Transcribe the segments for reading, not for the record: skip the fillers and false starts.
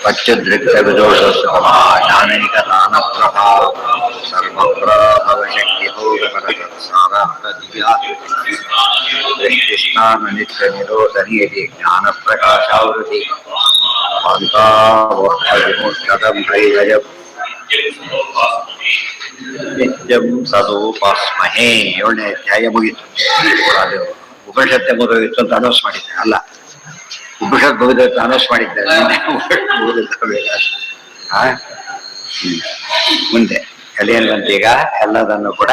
ಪಚ್ಚುದೃಕ್ತವಿದೋಷ ಜ್ಞಾನೈಕ ದಾನಪ್ರಭಾ ಸರ್ವಪ್ರಭವಶಕ್ತಿಭೋಗಪರಸಾರಾರ್ಥ ನಿತ್ಯ ನಿರೋಧನಿಯತಿ ಜ್ಞಾನ ಪ್ರಕಾಶಾವೃತಿ ನಿತ್ಯಂ ಸದೋಪಾಸ್ಮಹೇ. 7ನೇ ಅಧ್ಯಾಯ ಮುಗಿತು. ಅದು ಉಪನಿಷತ್ತೆ ಮುಗಿದೋಗಿತ್ತು ಅಂತ ಅನೌನ್ಸ್ ಮಾಡಿದ್ದೆ. ಅಲ್ಲ, ಉಪನಿಷತ್ ಮುಗಿದೋಗಿತ್ತು ಅನೌನ್ಸ್ ಮಾಡಿದ್ದಾರೆ. ಮುಂದೆ ಕಲಿಯಲ್ಲಂತ ಈಗ ಎಲ್ಲದನ್ನು ಕೂಡ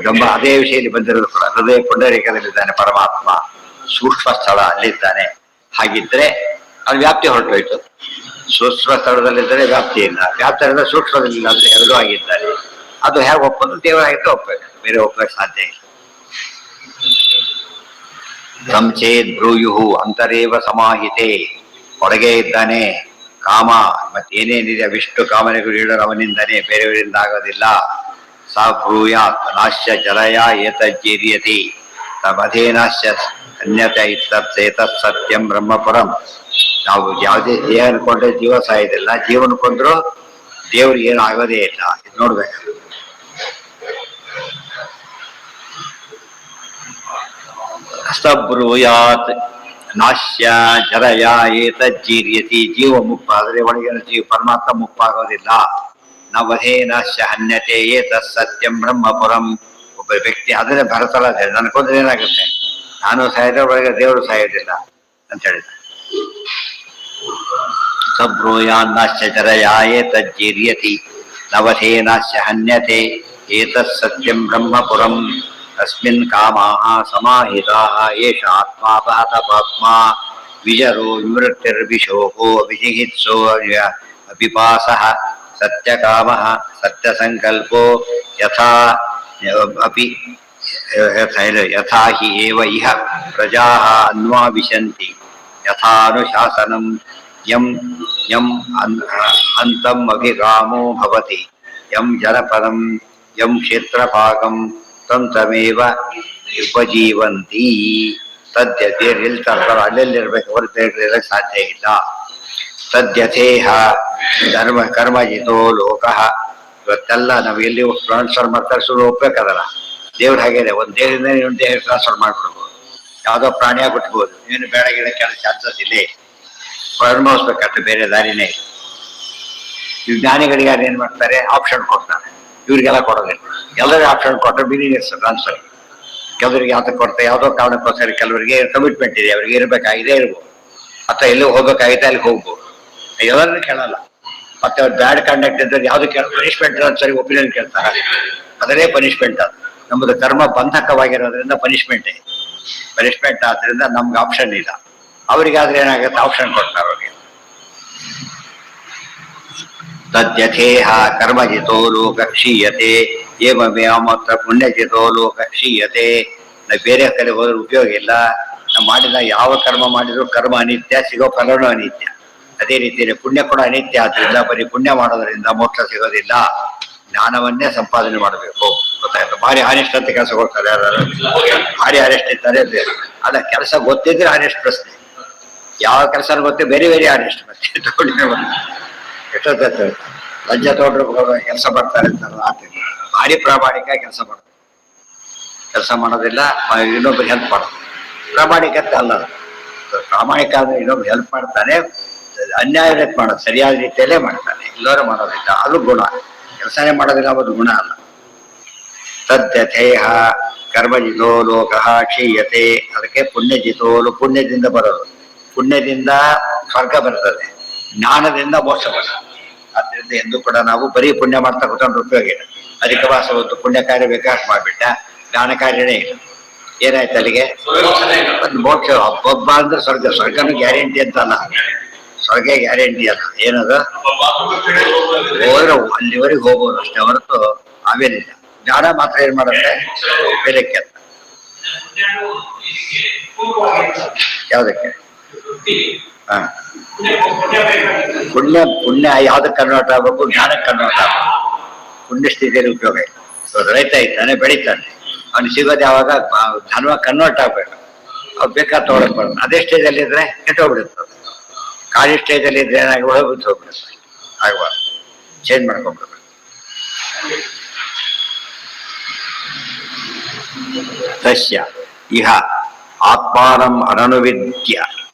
ತುಂಬ ಅದೇ ವಿಷಯದಲ್ಲಿ ಬಂದಿರೋದು ಕೂಡ ಹೃದಯ ಪುಂಡರೀಕದಲ್ಲಿದ್ದಾನೆ ಪರಮಾತ್ಮ, ಸೂಕ್ಷ್ಮ ಸ್ಥಳ ಅಲ್ಲಿದ್ದಾನೆ. ಹಾಗಿದ್ರೆ ಅದು ವ್ಯಾಪ್ತಿ ಹೊರಟೋಯ್ತು. ಸೂಕ್ಷ್ಮ ಸ್ಥಳದಲ್ಲಿದ್ದರೆ ವ್ಯಾಪ್ತಿ ಇಲ್ಲ, ವ್ಯಾಪ್ತಿಯಿಂದ ಸೂಕ್ಷ್ಮದಲ್ಲಿಲ್ಲ ಅಂದ್ರೆ ಎರಡೂ ಆಗಿದ್ದಾರೆ. ಅದು ಹೇಗೆ ಒಪ್ಪಂದು ದೇವರಾಗಿದ್ದು ಒಪ್ಪಬೇಕು, ಬೇರೆ ಒಪ್ಪಕ್ಕೆ ಸಾಧ್ಯ ಇಲ್ಲ. ಸಂಚೇದ್ ಬ್ರೂಯು ಅಂತರೇವ ಸಮಾಹಿತೆ. ಒಳಗೆ ಇದ್ದಾನೆ ಕಾಮ, ಮತ್ತೇನೇನಿದೆ ಅವಿಷ್ಟು ಕಾಮನೆಗಳು ಹೇಳೋರು ಅವನಿಂದನೇ, ಬೇರೆಯವರಿಂದ ಆಗೋದಿಲ್ಲ. ಸಾ ಬ್ರೂಯಾತ್ ನಾಶ್ಯ ಜಲಯ ಏತಜ್ಜೀರ್ಯತಿ ತಮಧೇನಾಶ್ಯ ಅನ್ಯತ ಇತ್ತೇತತ್ ಸತ್ಯಂ ಬ್ರಹ್ಮಪುರಂ. ನಾವು ಯಾವುದೇ ದೇಹ ಅನ್ಕೊಂಡ್ರೆ ಜೀವ ಸಾಯೋದಿಲ್ಲ, ಜೀವನ ಕೊಂಡ್ರು ದೇವ್ರಿಗೆ ಏನು ಆಗೋದೇ ಇಲ್ಲ. ಇದು ನೋಡ್ಬೇಕು. ಸಬ್ರೂಯಾತ್ ನಾಶ್ಯ ಜರಯ ಏತಜ್ಜೀರ್ಯತಿ. ಜೀವ ಮುಪ್ಪಾದರೆ ಒಳಗಿನ ಜೀವ ಪರಮಾತ್ಮ ಮುಪ್ಪಾಗೋದಿಲ್ಲ. ನವಹೇ ನಾಶ್ಯ ಅನ್ಯತೆ ಏತತ್ ಸತ್ಯಂ ಬ್ರಹ್ಮಪುರಂ. ಒಬ್ಬ ವ್ಯಕ್ತಿ ಅದನ್ನೇ ಭರತಲ್ಲ, ನನ್ಕೊಂಡ್ರೆ ಏನಾಗುತ್ತೆ, ನಾನು ಸಾಯೋದ್ರ ಒಳಗೆ ದೇವರು ಸಾಯೋದಿಲ್ಲ ಅಂತ ಹೇಳಿದ. ಸಬ್ರೂಯಾನ್ನಾಶ್ಯ ಜರಯ ಏತಜ್ಜೀರ್ಯತಿ ನವಹೇ ನಾಶ್ಯ ಹನ್ಯತೆ ಏತತ್ ಸತ್ಯಂ ಬ್ರಹ್ಮಪುರಂ. ತಸ್ಮಿನ್ ಕಾಮಾಃ ಸಮಾಹಿತಾಃ ಏಷ ಆತ್ಮಾ ಪಾತಪಾತ್ಮಾ ವಿಜರೋ ವಿಮೃತ್ಯುರ್ವಿಶೋಕೋ ವಿಜಿಹಿತ್ಸೋ ಅಪಿಪಾಸಃ ಸತ್ಯಕಾಮಃ ಸತ್ಯಸಂಕಲ್ಪೋ ಯಥಾ ಅಪಿ ಯಥಾ ಹಿ ಏವ ಇಹ ಪ್ರಜಾಃ ಅನ್ವಾವಿಶಂತಿ ಯಥಾನುಶಾಸನಂ ಯಂ ಯಂ ಅಂತಂ ಅಭಿಗಾಮೋ ಭವತಿ ಯಂ ಜನಪದಂ ಯಂ ಕ್ಷೇತ್ರಭಾಗಂ ತಂ ತಮೇವ ಉಪಜೀವಂತಿ. ತದ್ಯತೆ ಎಲ್ಲಿ ತರ್ತಾರೋ ಅಲ್ಲೆಲ್ಲಿರ್ಬೇಕು, ಅವರು ಬೇರೆ ಸಾಧ್ಯ ಇಲ್ಲ. ತದ್ಯಥೇಹ ಧರ್ಮ ಕರ್ಮಜಿತೋ ಲೋಕಃ. ಇವತ್ತೆಲ್ಲ ನಾವು ಎಲ್ಲಿ ಟ್ರಾನ್ಸ್ಫರ್ ಮಾಡ್ತಾರೆ ಸುಳ್ಳು ಒಪ್ಬೇಕದಲ್ಲ. ದೇವ್ರು ಹಾಗೇನೆ, ಒಂದು ದೇಹದಿಂದ ಇನ್ನೊಂದು ದೇಹ ಟ್ರಾನ್ಸ್ಫರ್ ಮಾಡ್ಬಿಡ್ಬೋದು, ಯಾವುದೋ ಪ್ರಾಣಿಯಾಗಿ ಬಿಟ್ಬೋದು. ಏನು ಬೇಡ ಗಿಡ ಕೆಲಸ ಚಾನ್ಸಸ್ ಇಲ್ಲಿ ಅನುಭವಿಸ್ಬೇಕಂತ ಬೇರೆ ದಾರಿನೇ ಇಲ್ಲ. ಈ ಜ್ಞಾನಿಗಳಿಗೆ ಏನ್ ಮಾಡ್ತಾರೆ, ಆಪ್ಷನ್ ಕೊಡ್ತಾರೆ. ಇವ್ರಿಗೆಲ್ಲ ಕೊಡೋದಿಲ್ಲ. ಎಲ್ಲರಿಗೂ ಆಪ್ಷನ್ ಕೊಟ್ಟರೆ ಬಿಸಿನೆಸ್ ಟ್ರಾನ್ಸ್ಫರ್. ಕೆಲವರಿಗೆ ಯಾವ್ದಕ್ಕೆ ಕೊಡ್ತಾರೆ, ಯಾವುದೋ ಕಾರಣಕ್ಕೋಸ್ಕರ ಕೆಲವರಿಗೆ ಕಮಿಟ್ಮೆಂಟ್ ಇದೆ, ಅವ್ರಿಗೆ ಇರಬೇಕಾಗಿದೆ ಇರ್ಬೋದು, ಅಥವಾ ಎಲ್ಲೂ ಹೋಗ್ಬೇಕಾಗಿದೆ ಅಲ್ಲಿ ಹೋಗ್ಬೋದು. ಎಲ್ಲರನ್ನೂ ಕೇಳಲ್ಲ. ಮತ್ತೆ ಅವ್ರು ಬ್ಯಾಡ್ ಕಂಡಕ್ಟ್ ಇದ್ರೆ ಯಾವ್ದು ಪನಿಷ್ಮೆಂಟ್ ಸರಿ ಒಪಿನಿಯನ್ ಕೇಳ್ತಾರೆ. ಅದರೇ ಪನಿಷ್ಮೆಂಟ್. ಅದು ನಮ್ಮದು ಕರ್ಮ ಬಂಧಕವಾಗಿರೋದ್ರಿಂದ ಪನಿಷ್ಮೆಂಟೇ. ಪನಿಷ್ಮೆಂಟ್ ಆದ್ರಿಂದ ನಮ್ಗೆ ಆಪ್ಷನ್ ಇಲ್ಲ. ಅವರಿಗಾದ್ರೆ ಏನಾಗುತ್ತೆ, ಆಪ್ಷನ್ ಕೊಡ್ತಾರೆ ಅವ್ರಿಗೆ. ತದ್ಯಥೇಹ ಕರ್ಮಜಿತೋ ಲೋಕ ಕ್ಷೀಯತೆ ಏವಮೇವ ಮಾತ್ರ ಪುಣ್ಯಜಿತೋ ಲೋಕ ಕ್ಷೀಯತೆ. ನಾವು ಬೇರೆ ಕಡೆ ಹೋದ್ರೆ ಉಪಯೋಗ ಇಲ್ಲ. ನಾವು ಮಾಡಿದ ಯಾವ ಕರ್ಮ ಮಾಡಿದ್ರು ಕರ್ಮ ಅನಿತ್ಯ, ಸಿಗೋ ಫಲನೂ ಅನಿತ್ಯ. ಅದೇ ರೀತಿಯಲ್ಲಿ ಪುಣ್ಯ ಕೂಡ ಅನಿತ್ಯ. ಆದ್ರಿಂದ ಬರೀ ಪುಣ್ಯ ಮಾಡೋದ್ರಿಂದ ಮೋಕ್ಷ ಸಿಗೋದಿಲ್ಲ. ಜ್ಞಾನವನ್ನೇ ಸಂಪಾದನೆ ಮಾಡಬೇಕು. ಗೊತ್ತಾಯ್ತು. ಭಾರಿ ಹಾನೆಸ್ಟ್ ಅಂತ ಕೆಲಸ ಕೊಡ್ತಾರೆ ಯಾರು, ಭಾರಿ ಹಾನೆಸ್ಟ್ ಇದ್ದಾರೆ. ಅದ ಕೆಲಸ ಗೊತ್ತಿದ್ರೆ ಹಾನೆಸ್ಟ್ ಪ್ರಶ್ನೆ, ಯಾವ ಕೆಲಸ ಗೊತ್ತೇ ಬೇರೆ ಬೇರೆ ಹಾನೆಸ್ಟ್. ಮತ್ತೆ ಎಷ್ಟೊತ್ತ ಲಂಚ ತಗೊಂಡ್ರು ಕೆಲಸ ಮಾಡ್ತಾರೆ ಅಂತಾರಲ್ಲ, ಭಾರಿ ಪ್ರಾಮಾಣಿಕ ಕೆಲಸ ಮಾಡ್ತಾರೆ. ಕೆಲಸ ಮಾಡೋದಿಲ್ಲ, ಇನ್ನೊಬ್ರು ಹೆಲ್ಪ್ ಮಾಡೋದು ಪ್ರಾಮಾಣಿಕತೆ ಅಲ್ಲ. ಪ್ರಾಮಾಣಿಕ ಅಂದ್ರೆ ಇನ್ನೊಬ್ರು ಹೆಲ್ಪ್ ಮಾಡ್ತಾನೆ, ಅನ್ಯಾಯ ರೀತಿ ಮಾಡೋದು ಸರಿಯಾದ ರೀತಿಯಲ್ಲೇ ಮಾಡ್ತಾನೆ, ಎಲ್ಲರೂ ಮಾಡೋದಿಲ್ಲ. ಅದು ಗುಣ. ಕೆಲಸನೇ ಮಾಡೋದಿಲ್ಲ ಅದು ಗುಣ ಅಲ್ಲ. ತದ್ಯಥೇಹ ಕರ್ಮಜಿತೋ ಲೋಕ ಕ್ಷೀಯತೆ. ಅದಕ್ಕೆ ಪುಣ್ಯಜಿತೋಲು, ಪುಣ್ಯದಿಂದ ಬರೋದು. ಪುಣ್ಯದಿಂದ ಸ್ವರ್ಗ ಬರ್ತದೆ, ಜ್ಞಾನದಿಂದ ಮೋಕ್ಷ ಬರ್ತದೆ. ಅದರಿಂದ ಎಂದು ಕೂಡ ನಾವು ಬರೀ ಪುಣ್ಯ ಮಾಡ್ತಾ ಕೂತ್ಕೊಂಡು ಉಪಯೋಗ ಇಲ್ಲ. ಅಧಿಕ ವಾಸ ಒಂದು ಪುಣ್ಯ ಕಾರ್ಯ ಬೇಕಾಷ್ಟು ಮಾಡಿಬಿಟ್ಟ, ಜ್ಞಾನ ಕಾರ್ಯನೇ ಇಲ್ಲ. ಏನಾಯ್ತು ಅಲ್ಲಿಗೆ? ಒಂದು ಮೋಕ್ಷ ಒಬ್ಬ ಅಂದ್ರೆ ಸ್ವರ್ಗ. ಸ್ವರ್ಗನೂ ಗ್ಯಾರಂಟಿ ಅಂತಲ್ಲ, ಸ್ವರ್ಗ ಗ್ಯಾರಂಟಿ ಅಲ್ಲ. ಏನದು ಹೋದ್ರೆ ಅಲ್ಲಿವರೆಗೆ ಹೋಗ್ಬೋದು ಅಷ್ಟೇ ಹೊರತು ಅವೇನಿಲ್ಲ. ಜ್ಞಾನ ಮಾತ್ರ ಏನ್ ಮಾಡುತ್ತೆ, ಬೇರೆಕ್ಕೆ ಅಂತ. ಯಾವ್ದಕ್ಕೆ? ಪುಣ್ಯ ಪುಣ್ಯ ಯಾವ್ದಕ್ಕೆ ಕನ್ವರ್ಟ್ ಆಗ್ಬೇಕು? ಜ್ಞಾನಕ್ಕೆ ಕನ್ವರ್ಟ್ ಆಗ್ಬೇಕು. ಪುಣ್ಯ ಸ್ಥಿತಿಯಲ್ಲಿ ಉಪಯೋಗ ಇಲ್ಲ. ರೈತ ಇದ್ದಾನೆ, ಬೆಳಿತಾನೆ, ಅವ್ನು ಸಿಗೋದು ಯಾವಾಗ ಧನವಾಗಿ ಕನ್ವರ್ಟ್ ಆಗ್ಬೇಕು. ಅವ್ರು ಬೇಕಾದ ತಗೊಳಕ್ ಬರೋದು. ಅದೇ ಸ್ಟೇಜಲ್ಲಿ ಇದ್ರೆ ಕೆಟ್ಟೋಗ್ಬಿಡುತ್ತೆ. ಖಾಲಿ ಸ್ಟೇಜಲ್ಲಿ ಇದ್ರೆ ಏನಾಗಿ ಹೋಗ್ಬಿಟ್ಟು ಹೋಗ್ಬಿಡುತ್ತೆ. ಆಗಬಾರ್ದು, ಚೇಂಜ್ ಮಾಡ್ಕೊಂಡ್ಬಿಡ್ಬೇಕು. ತಸ್ಯ ಇಹ ಆತ್ಮಾನಂ ಅನನುವಿದ್ಯ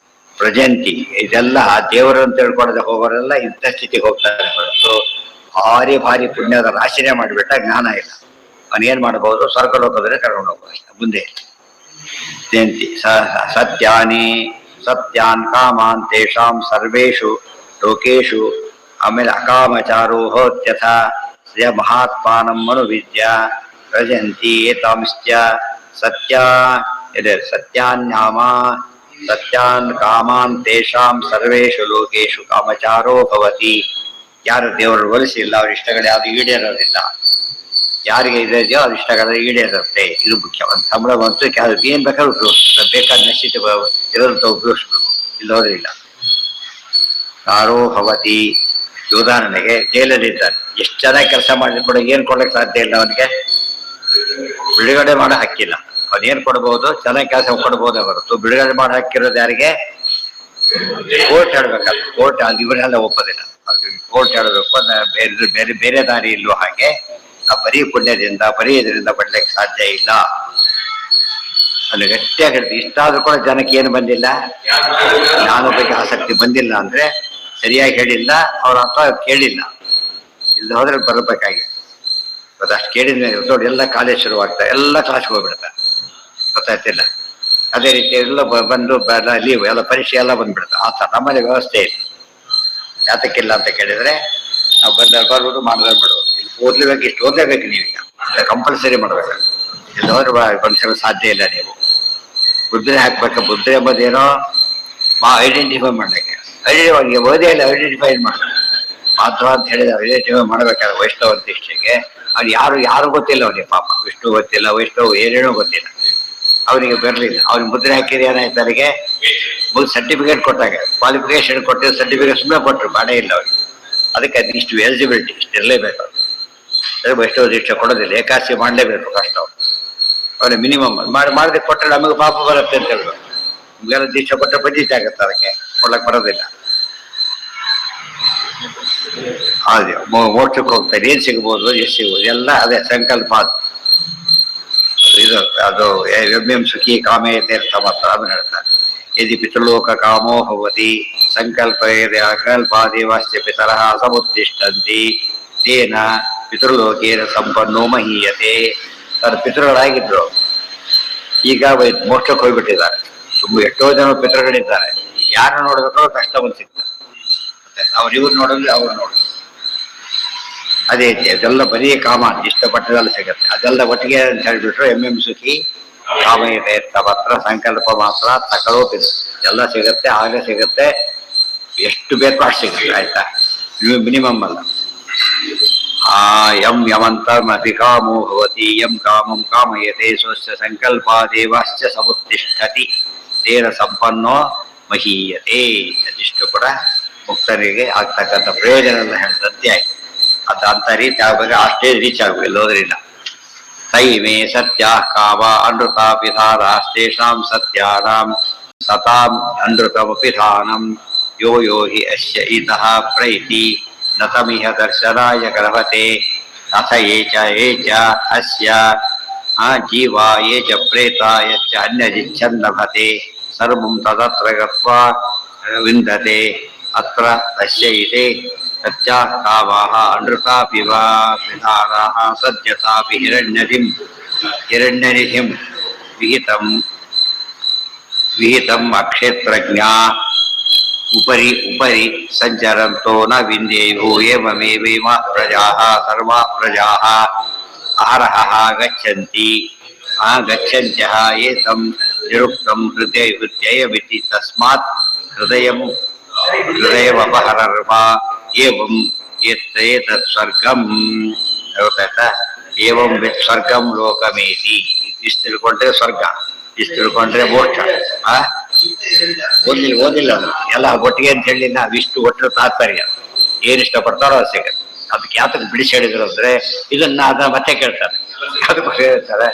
ಪ್ರಜಂತಿ. ಇದೆಲ್ಲ ದೇವರನ್ನು ತಿಳ್ಕೊಳ್ಳದೆ ಹೋಗೋರೆಲ್ಲ ಇಂಥ ಸ್ಥಿತಿಗೆ ಹೋಗ್ತಾರೆ ಹೊರತು ಭಾರಿ ಭಾರಿ ಪುಣ್ಯದ ರಾಶಿನೇ ಮಾಡಿಬಿಟ್ಟ ಜ್ಞಾನ ಇಲ್ಲ. ಅವನೇನ್ ಮಾಡಬಹುದು, ಸ್ವರ್ಗ ಲೋಕದಲ್ಲಿ ಕರ್ಕೊಂಡು ಹೋಗ್ಬೋದು ಮುಂದೆ. ಜಯಂತಿ ಸತ್ಯಾನಿ ಸತ್ಯಾನ್ ಕಾಮಾನ್ ತೇಷಾಂ ಸರ್ವೇಷು ಲೋಕೇಶು. ಆಮೇಲೆ ಅಕಾಮಚಾರೋ ಹೋತ್ಯಥ ಮಹಾತ್ಮಾನಂ ಮನುವಿದ್ಯ ಪ್ರಜಂತಿ ಏತಾಂಶ್ಚ ಸತ್ಯ ಇದೆ ಸತ್ಯಾನ್ಯಾಮ ಸತ್ಯಾನ್ ಕಾಮಾನ್ ತೇಷಾಂ ಸರ್ವೇಷು ಲೋಕೇಶು ಕಾಮಚಾರೋ ಭವತಿ. ಯಾರು ದೇವರು ಒಲಿಸಿಲ್ಲ ಅವ್ರ ಇಷ್ಟಗಳು ಯಾವುದು ಈಡೇರೋದಿಲ್ಲ. ಯಾರಿಗೆ ಇದೆಯೋ ಅವ್ರ ಇಷ್ಟಗಳ ಈಡೇರುತ್ತೆ. ಇದು ಮುಖ್ಯ. ಒಂದು ಸಂಬಳ ಬಂತು, ಏನ್ ಬೇಕಾದ್ರೂ ಉಪಯೋಗಿಸ್ತಾರೆ, ಬೇಕಾದ ನಶಿತ ಇರೋದಂತ ಉಪಯೋಗಿಸ್ಬೇಕು, ಇಲ್ಲೋದ್ರಿಲ್ಲ. ಯಾರೋ ಭವತಿ. ಉದಾಹರಣೆಗೆ ಜೈಲಲ್ಲಿದ್ದಾನೆ, ಎಷ್ಟು ಚೆನ್ನಾಗಿ ಕೆಲಸ ಮಾಡಿದ್ರು ಕೂಡ ಏನ್ ಕೊಡಕ್ಕೆ ಸಾಧ್ಯ ಇಲ್ಲ ಅವನಿಗೆ, ಬಿಡುಗಡೆ ಮಾಡೋ ಹಕ್ಕಿಲ್ಲ. ಅವನೇನ್ ಕೊಡ್ಬೋದು, ಚೆನ್ನಾಗಿ ಕೆಲಸ ಕೊಡ್ಬೋದೇ ಹೊರತು ಬಿಡುಗಡೆ ಮಾಡೋ ಹಕ್ಕಿರೋದು ಯಾರಿಗೆ, ಕೋರ್ಟ್ ಹೇಳ್ಬೇಕಲ್ಲ. ಕೋರ್ಟ್ ಅದು ಇವರೆಲ್ಲ ಒಪ್ಪೋದಿಲ್ಲ. ಕೋರ್ಟ್ ಹೇಳಬೇಕು, ಬೇರೆ ಬೇರೆ ಬೇರೆ ದಾರಿ ಇಲ್ಲೋ ಹಾಗೆ ಆ ಬರೀ ಪುಣ್ಯದಿಂದ ಬರೀ ಇದರಿಂದ ಪಡ್ಲಿಕ್ಕೆ ಸಾಧ್ಯ ಇಲ್ಲ. ಅಲ್ಲಿ ಗಟ್ಟಿಯಾಗಿ ಹೇಳ್ತೀವಿ. ಇಷ್ಟಾದ್ರೂ ಕೂಡ ಜನಕ್ಕೆ ಏನು ಬಂದಿಲ್ಲ, ಜ್ಞಾನ ಬಗ್ಗೆ ಆಸಕ್ತಿ ಬಂದಿಲ್ಲ ಅಂದ್ರೆ ಸರಿಯಾಗಿ ಹೇಳಿಲ್ಲ, ಅವ್ರ ಅರ್ಥ ಕೇಳಿಲ್ಲ. ಇಲ್ಲಿ ಹೋದ್ರೆ ಬರಬೇಕಾಗಿ ಅಷ್ಟು ಕೇಳಿದ ಮೇಲೆ ನೋಡಿ ಎಲ್ಲ ಕಾಲೇಜ್ ಶುರುವಾಗ್ತಾರೆ, ಎಲ್ಲ ಕ್ಲಾಸ್ಗೆ ಹೋಗ್ಬಿಡ್ತಾರೆ, ಗೊತ್ತಾಯ್ತಿಲ್ಲ. ಅದೇ ರೀತಿ ಎಲ್ಲ ಬಂದು ಲೀವ್ ಎಲ್ಲ ಪರೀಕ್ಷೆ ಎಲ್ಲ ಬಂದ್ಬಿಡ್ತಾರೆ. ಆ ಥರ ನಮ್ಮಲ್ಲಿ ವ್ಯವಸ್ಥೆ ಇಲ್ಲ. ಯಾತಕ್ಕಿಲ್ಲ ಅಂತ ಕೇಳಿದ್ರೆ ನಾವು ಬರ್ಬೋದು ಮಾಡಿದ್ರೆ ಬಿಡೋದು. ಇಲ್ಲಿ ಓದ್ಲೇಬೇಕು, ಇಷ್ಟು ಓದ್ಲೇಬೇಕು ನೀವೀಗ, ಕಂಪಲ್ಸರಿ ಮಾಡ್ಬೇಕು. ಇಲ್ಲಿ ಹೋದ್ರೆ ಬಂದಿರೋ ಸಾಧ್ಯ ಇಲ್ಲ. ನೀವು ಮುದ್ರೆ ಹಾಕ್ಬೇಕು. ಮುದ್ರೆ ಎಂಬುದೇನೋ ಐಡೆಂಟಿಫೈ ಮಾಡ್ಲಿಕ್ಕೆ, ಓದೇ ಇಲ್ಲ ಐಡೆಂಟಿಫೈ ಮಾಡಬೇಕು. ಮಾಧ್ವ ಅಂತ ಹೇಳಿದ್ರೆ ಐಡೆಂಟಿಫೈ ಮಾಡ್ಬೇಕಾದ್ರೆ ವೈಷ್ಣವ ದೀಕ್ಷೆಗೆ ಅವ್ನು ಯಾರು ಗೊತ್ತಿಲ್ಲ ಅವನಿಗೆ. ಪಾಪ ವಿಷ್ಣು ಗೊತ್ತಿಲ್ಲ, ವೈಷ್ಣವ್ ಏನೇನೋ ಗೊತ್ತಿಲ್ಲ, ಅವನಿಗೆ ಬರಲಿಲ್ಲ. ಅವ್ನಿಗೆ ಮುದ್ರೆ ಹಾಕಿದ್ರೆ ಏನಾಯ್ತು, ಅವನಿಗೆ ಸರ್ಟಿಫಿಕೇಟ್ ಕೊಟ್ಟಾಗ ಕ್ವಾಲಿಫಿಕೇಶನ್ ಕೊಟ್ಟಿರೋ ಸರ್ಟಿಫಿಕೇಟ್ ಸುಮ್ಮನೆ ಕೊಟ್ಟರು, ಬಾಡೇ ಇಲ್ಲ ಅವ್ರಿಗೆ. ಅದಕ್ಕೆ ಅದು ಇಷ್ಟು ಎಲಿಜಿಬಿಲಿಟಿ ಇಷ್ಟು ಇರಲೇಬೇಕು. ಅದು ವೈಷ್ಣವ ದೀಕ್ಷೆ ಕೊಡೋದಿಲ್ಲ, ಏಕಾಸಿ ಮಾಡಲೇಬೇಕು ಕಷ್ಟ. ಅವ್ರಿಗೆ ಮಿನಿಮಮ್ ಮಾಡದೆ ಕೊಟ್ಟರೆ ನಮಗೆ ಪಾಪ ಬರುತ್ತೆ ಅಂತ ಹೇಳ್ಬೇಕು. ನಿಮ್ಗೆಲ್ಲ ದೀಕ್ಷೆ ಕೊಟ್ಟರೆ ಬದ್ಧತೆ ಆಗುತ್ತೆ, ಅದಕ್ಕೆ ಕೊಡಕ್ಕೆ ಬರೋದಿಲ್ಲ. ಅದೇ ಮೋಕ್ಷಕ್ಕೆ ಹೋಗ್ತಾರೆ, ಏನ್ ಸಿಗ್ಬೋದು ಎಷ್ಟು ಸಿಗ್ಬೋದು ಎಲ್ಲ ಅದೇ ಸಂಕಲ್ಪ. ಇದು ಅದು ಎಂ ಸುಖಿ ಕಾಮೇತೆ ಅಂತ ಮಾತ್ರ ಅದನ್ನ ಹೇಳ್ತಾರೆ. ಯದಿ ಪಿತೃಲೋಕ ಕಾಮೋ ಭವತಿ ಸಂಕಲ್ಪ ಅಕಲ್ಪಾದೇವಾಸ್ಯ ಪಿತರಃ ಸಮುತ್ತಿಷ್ಠಂತಿ ತೇನ ಪಿತೃಲೋಕೇನ ಸಂಪನ್ನೋ ಮಹೀಯತೆ. ತನ್ನ ಪಿತೃಗಳಾಗಿದ್ರು, ಈಗ ಮೋಕ್ಷಕ್ಕೆ ಹೋಗ್ಬಿಟ್ಟಿದ್ದಾರೆ. ಎಷ್ಟೋ ಜನ ಪಿತೃಗಳಿದ್ದಾರೆ, ಯಾರು ನೋಡ್ಬೇಕೋ ಕಷ್ಟ ಬಂದು ಸಿಗ್ತಾರೆ. ಅವ್ರು ಇವ್ರು ನೋಡಿದ್ರೆ ಅವ್ರು ನೋಡಿದ್ರು. ಅದೇ ರೀತಿ ಅದೆಲ್ಲ ಬರೀ ಕಾಮ ಇಷ್ಟಪಟ್ಟದೆಲ್ಲ ಸಿಗತ್ತೆ. ಅದೆಲ್ಲ ಒಟ್ಟಿಗೆ ಅಂತ ಹೇಳ್ಬಿಟ್ರು ಎಂ ಸುಖಿ ಕಾಮ ಇದೆ ಮಾತ್ರ ಸಂಕಲ್ಪ ಮಾತ್ರ ತಗೊಳ್ಳೋತಿದ್ರು. ಎಲ್ಲ ಸಿಗತ್ತೆ, ಆಗಲೇ ಸಿಗತ್ತೆ, ಎಷ್ಟು ಬೇಕೋ ಅಷ್ಟು ಸಿಗುತ್ತೆ. ಆಯ್ತಾ, ನೀವು ಮಿನಿಮಮ್ ಅಲ್ಲ. ಯಂ ಯಮಂತಮಪಿ ಕಾಮೋ ಭವತಿ ಯಂ ಕಾಮಂ ಕಾಮಯತೆ ಸ್ವಸ್ಯ ಸಂಕಲ್ಪಾದೇವಾಶ್ಚ ಸಮುತ್ತಿಷ್ಠತಿ ತೇನ ಸಂಪನ್ನೋ ಮಹೀಯತೆ. ಅದಿಷ್ಟು ಕೂಡ ಮುಕ್ತರಿಗೆ ಆಗ್ತಕ್ಕಂಥ ಪ್ರಯೋಜನ ಎಲ್ಲ ಹೇಳಿದಂತೆ ಆಯ್ತು. ಅದು ಅಂತ ರೀತಿ ಆಗುವಾಗ ಆ ಸ್ಟೇಜ್ ರೀಚ್ ಆಗಬೇಕು, ಹೋದ್ರಿಲ್ಲ. ತೈಮೇ ಸತ್ಯಾ ಕಾಮ ಅನೃತ ಪಿಧಾರಾಸ್ತೇಷಾಂ ಸತ್ಯಾನಾಂ ಸತಾಂ ಅನೃತಮಪಿಧಾನಂ ಯೋ ಯೋ ಹಿ ಅಸ್ಯ ಇತಃ ಪ್ರೈತಿ ನತಮಿಹ ದರ್ಶನಾಯ ಗರ್ಭತೆ ಅಥ ಯೇ ಚ ಅಸ್ಯ ಜೀವಾ ಯೇ ಚ ಪ್ರೇತಾ ಯಚ್ಚ ಅನ್ಯಜಿಚ್ಛನ್ ಲಭತೆ ಸರ್ವಂ ತದತ್ರ ಗತ್ವಾ ವಿಂದತೆ ಅತ್ರ ಅಸ್ಯ ಇತಿ ಸತ್ಯಾಃ ಕಾಮಾಃ ಅನೃತಾಪಿ ವಾ ಪಿಧಾರಾಃ ಸದ್ಯತಾಪಿ ಹಿರಣ್ಯನಿಧಿಂ ವಿಹಿತಂ ಅಕ್ಷೇತ್ರಜ್ಞಾ ಉಪರಿ ಸಂಚರಂತೋ ನ ವಿಂದೇಯು ಏವಮೇವೈಮಾ ಪ್ರಜಾಃ ಸರ್ವಾ ಪ್ರಜಾಃ ಅಹರಹಃ ಗಚ್ಚಂತಿ ಗಚ್ಚಂತ್ಯಃ ಏತಂ ನಿರುಕ್ತಂ ಹೃದಯಮಿತಿ ತಸ್ಮಾತ್ ಹೃದಯವಪಹರರ್ವಾ ಏವಂ ಏತತ್ ಸ್ವರ್ಗಂ. ಗೊತ್ತಾಯ್ತಾ? ಏವಂ ವಿತ್ ಸ್ವರ್ಗಂ ಲೋಕಮೇತಿ. ಇಷ್ಟು ತಿಳ್ಕೊಂಡ್ರೆ ಸ್ವರ್ಗ, ಇಷ್ಟು ತಿಳ್ಕೊಂಡ್ರೆ ಮೋಕ್ಷ. ಓದಿಲ್ಲ ಅದು ಎಲ್ಲ ಒಟ್ಟಿಗೆ ಅಂತ ಹೇಳಿಲ್ಲ. ಅವಿಷ್ಟು ಒಟ್ಟರ ತಾತ್ಪರ್ಯ ಏನ್ ಇಷ್ಟಪಡ್ತಾರೋ ಅದು ಸಿಗುತ್ತೆ. ಅದಕ್ಕೆ ಯಾತಕ್ಕೆ ಬಿಡಿಸಿ ಹೇಳಿದ್ರು ಅಂದ್ರೆ ಇದನ್ನ ಅದನ್ನ ಮತ್ತೆ ಕೇಳ್ತಾರೆ, ಅದಕ್ಕೆ ಹೇಳ್ತಾರೆ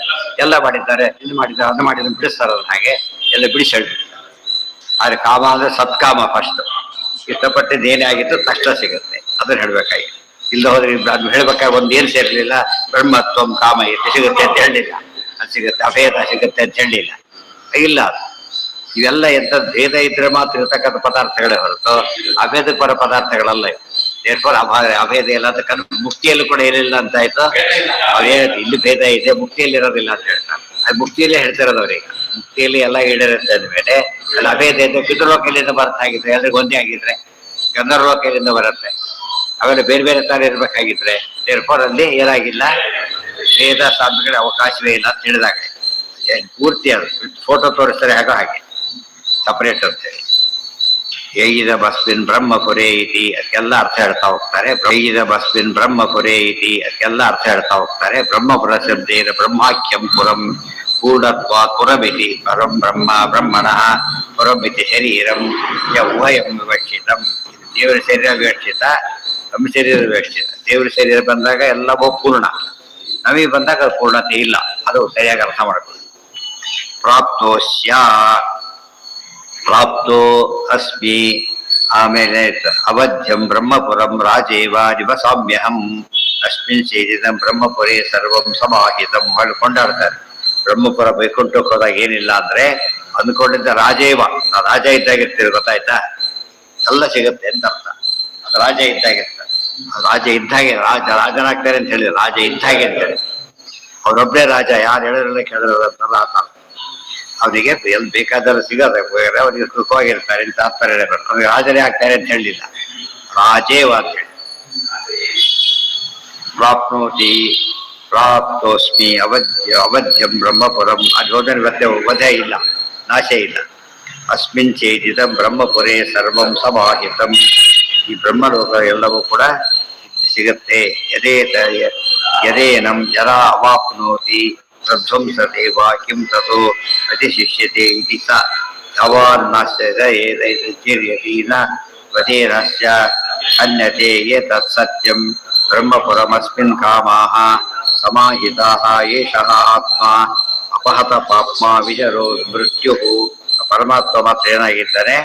ಎಲ್ಲ ಮಾಡಿದ್ದಾರೆ, ಇದು ಮಾಡಿದ್ದಾರೆ, ಅದು ಮಾಡಿದ್ರೆ ಬಿಡಿಸ್ತಾರ. ಹಾಗೆ ಎಲ್ಲ ಬಿಡಿಸಿ ಹೇಳ್ಬಿಡ್ತಾರೆ. ಆದ್ರೆ ಕಾಮ ಅಂದ್ರೆ ಸತ್ಕಾಮ ಫಸ್ಟ್, ಇಷ್ಟಪಟ್ಟಿದ್ದು ಏನೇ ಆಗಿತ್ತು ತಕ್ಷಣ ಸಿಗುತ್ತೆ, ಅದನ್ನ ಹೇಳ್ಬೇಕಾಗಿತ್ತು. ಇಲ್ಲ ಹೋದ್ರೆ ಅದು ಹೇಳ್ಬೇಕಾದ್ರೆ ಒಂದು ಏನು ಸೇರ್ಲಿಲ್ಲ, ಬ್ರಹ್ಮತ್ವಂ ಕಾಮ ಇದು ಸಿಗುತ್ತೆ ಅಂತ ಹೇಳಲಿಲ್ಲ, ಅದು ಸಿಗುತ್ತೆ ಅಭೇದ ಸಿಗುತ್ತೆ ಅಂತ ಹೇಳಲಿಲ್ಲ. ಇಲ್ಲ, ಇವೆಲ್ಲ ಎಂತ ಭೇದ ಇದ್ರೆ ಮಾತ್ರ ಇರ್ತಕ್ಕಂಥ ಪದಾರ್ಥಗಳೇ ಹೊರತು ಅಭೇದ ಪರ ಪದಾರ್ಥಗಳಲ್ಲ ಇವು. ದೇರ್ಫೋರ್ ಅಭೇದ ಇಲ್ಲ ಅಂತ ಮುಕ್ತಿಯಲ್ಲೂ ಕೂಡ ಏನಿಲ್ಲ ಅಂತ ಆಯ್ತು. ಅವೇ ಇಲ್ಲಿ ಭೇದ ಇದೆ, ಮುಕ್ತಿಯಲ್ಲಿ ಇರೋದಿಲ್ಲ ಅಂತ ಹೇಳ್ತಾರೆ. ಅದು ಮುಕ್ತಿಯಲ್ಲೇ ಹೇಳ್ತಿರೋದು ಅವ್ರಿಗೆ. ಮುಕ್ತಿಯಲ್ಲಿ ಎಲ್ಲ ಈಡೇರುತ್ತೆ ಅಂದ್ಮೇಲೆ ಅಲ್ಲಿ ಅಭೇದ ಇದೆ. ಪಿತೃಲೋಕದಿಂದ ಬರ್ತಾಗಿದ್ರೆ ಎಲ್ರಿಗೂ ಒಂದೇ ಆಗಿದ್ರೆ, ಗಂಧರ್ವಲೋಕದಿಂದ ಬರುತ್ತೆ, ಅವೆಲ್ಲ ಬೇರೆ ಬೇರೆ ತರ ಇರ್ಬೇಕಾಗಿದ್ರೆ ದೇರ್ಫೋರ್ ಅಲ್ಲಿ ಏನಾಗಿಲ್ಲ, ಭೇದ ಸಾಧನೆಗಳ ಅವಕಾಶವೇ ಇಲ್ಲ ಅಂತ ಹೇಳಿದಾಗ ಪೂರ್ತಿ ಅದು ಫೋಟೋ ತೋರಿಸ್ತಾರೆ ಹಾಗೋ ಹಾಗೆ ಸಪರೇಟ್ ಅಂತೇಳಿ. ಏಯಿದ ಬಸ್ಬಿನ್ ಬ್ರಹ್ಮಪುರೇ ಇತಿ ಅದಕ್ಕೆಲ್ಲ ಅರ್ಥ ಹೇಳ್ತಾ ಹೋಗ್ತಾರೆ. ಏಯಿದ ಬಸ್ಬಿನ್ ಬ್ರಹ್ಮಪುರೇ ಇತಿ ಅದಕ್ಕೆಲ್ಲ ಅರ್ಥ ಹೇಳ್ತಾ ಹೋಗ್ತಾರೆ. ಬ್ರಹ್ಮಪುರ ಶಬ್ದೇನ ಬ್ರಹ್ಮಾಖ್ಯಂ ಪುರಂ ಗೂಢತ್ವ ಪುರಮಿತಿ ಪರಂ ಬ್ರಹ್ಮ ಬ್ರಹ್ಮಣಃ ಪುರಮಿತಿ ಶರೀರಂ ಯ ಉಭಯಂ ವಿವಕ್ಷಿತಂ. ದೇವರ ಶರೀರ ವಿವಕ್ಷಿತ, ನಮ್ಮ ಶರೀರ ವಿವಕ್ಷಿತ. ದೇವರ ಶರೀರ ಬಂದಾಗ ಎಲ್ಲವೂ ಪೂರ್ಣ, ನಮಗೆ ಬಂದಾಗ ಅದು ಪೂರ್ಣತೆ ಇಲ್ಲ. ಅದು ಸರಿಯಾಗಿ ಅರ್ಥ ಮಾಡ್ಕೊಳ್ಳಿ. ಪ್ರಾಪ್ತೋಸ್ಯ ಪ್ರಾಪ್ತೋ ಅಸ್ಮಿ, ಆಮೇಲೆ ಅವಧ್ಯಂ ಬ್ರಹ್ಮಪುರಂ ರಾಜೇವ ನಿವಸಾಮ್ಯಹಂ ಅಸ್ಮಿನ್ ಸೇರಿದಂ ಬ್ರಹ್ಮಪುರೇ ಸರ್ವಂ ಸಮಾಹಿತಂ. ಹೊಳ್ಳಿ ಕೊಂಡಾಡ್ತಾರೆ. ಬ್ರಹ್ಮಪುರ ಬೈಕುಂಠಕ್ಕೆ ಹೋದಾಗ ಏನಿಲ್ಲ ಅಂದ್ರೆ ಅಂದ್ಕೊಂಡಿದ್ದ ರಾಜೇವ, ರಾಜ ಇದ್ದಾಗಿರ್ತೀರಿ, ಗೊತ್ತಾಯ್ತಾ? ಎಲ್ಲ ಸಿಗುತ್ತೆ ಅಂತ ಅರ್ಥ. ಅದು ರಾಜ ಇದ್ದಾಗಿರ್ತಾರೆ. ರಾಜ ಇದ್ದಾಗೆ ರಾಜನಾಗ್ತಾರೆ ಅಂತ ಹೇಳಿ, ರಾಜ ಇದ್ದಾಗೆ ಅಂತ ಹೇಳಿ. ಅವ್ರೊಬ್ಬರೇ ರಾಜ, ಯಾರು ಹೇಳಿರಲ್ಲ ಕೇಳಿರಲ್ಲ ಆತ. ಅವನಿಗೆ ಎಲ್ಲಿ ಬೇಕಾದರೂ ಸಿಗದೆ ಅವನಿಗೆ ಸುಖವಾಗಿರ್ತಾರೆ ಅಂತ ತಾತ್ಪರ್ಯ ಹೇಳಬೇಕು. ಅವ್ರಿಗೆ ರಾಜರೇ ಆಗ್ತಾರೆ ಅಂತ ಹೇಳಲಿಲ್ಲ, ರಾಜೇವ ಅಂತ ಹೇಳಿ. ಪ್ರಾಪ್ನೋತಿ ಪ್ರಾಪ್ತೋಸ್ಮಿ ಅವಧ್ಯಂ ಬ್ರಹ್ಮಪುರಂ. ಅದು ಹೋದ್ರೆ ಮತ್ತೆ ವಧೆ ಇಲ್ಲ, ನಾಶ ಇಲ್ಲ. ಅಸ್ಮಿನ್ ಚೇದಿದಂ ಬ್ರಹ್ಮಪುರೇ ಸರ್ವಂ ಸಮಾಹಿತಂ. ಈ ಬ್ರಹ್ಮಲೋಕ ಎಲ್ಲವೂ ಕೂಡ ಸಿಗುತ್ತೆ. ಯದೇನಂ ಜರಾ ಅವಾಪ್ನೋತಿ ಪ್ರಧ್ವಂಸತೆ ವಾ ಕಿಂ ತಥೋ ಪ್ರತಿಶಿಷ್ಯತೆ ಇತಿ ಸ ಅವಾರ್ನಾಶ್ಚ ಏತೈರ್ಯತಿ ನ ವಧೇನಶ್ಚ ಅನ್ಯತೆ ಏತತ್ ಸತ್ಯಂ ಬ್ರಹ್ಮಪುರಮಸ್ಮಿನ್ ಕಾಮಾಃ ಸಮಾಹಿತಾಃ ಏಷಃ ಆತ್ಮ ಅಪಹತ ಪಾಪ್ಮ ವಿಜರೋ ಮೃತ್ಯು. ಪರಮಾತ್ಮ ಮಾತ್ರ ಏನಾಗಿದ್ದಾನೆ,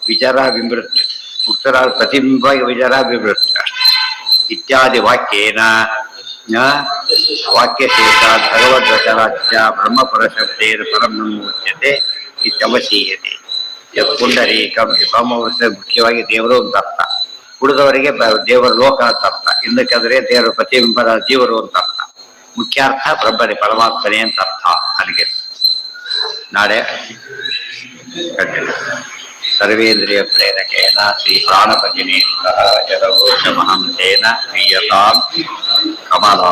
ವಿಚಾರ ವಿಮೃತ್ಯು, ಮುಕ್ತರಾದ ಪ್ರತಿಬಿಂಬ ವಿಚಾರ ವಿಮೃತ್ಯು ಇತ್ಯಾದಿ ವಾಕ್ಯೇನ ವಾಕ್ಯಶೇಷ ಭಗವದ್ವಚನಾಚ್ಯ ಬ್ರಹ್ಮಪುರ ಶಬ್ದೇನ ಪರಂ ಉಚ್ಯತೆ ಇತ್ಯವಶೀಯತೆ. ಪುಂಡರೀಕಂ ಬ್ರಹ್ಮವರ್ಷ ಮುಖ್ಯವಾಗಿ ದೇವರು ಅಂತ ಅರ್ಥ, ಉಳಿದವರಿಗೆ ದೇವರ ಲೋಕ ಅಂತ ಅರ್ಥ, ಇನ್ನಕ್ಕಾದ್ರೆ ದೇವರ ಪ್ರತಿಬಿಂಬರ ಜೀವರು ಅಂತ ಅರ್ಥ. ಮುಖ್ಯಾರ್ಥ ಬ್ರಹ್ಮನೇ ಪರಮಾತ್ಮನೇ ಅಂತ ಅರ್ಥ. ಅಲ್ಲಿಗೆ ನಾಳೆ ಸರ್ವೇಂದ್ರಿಯ ಪ್ರೇರಕೇನ ಶ್ರೀ ಪ್ರಾಣಪತಿನೇ ಜಗವೋಷ ಮಹಂತೇನ ಕ್ರಿಯತಾಂ ಕಮಲಾ.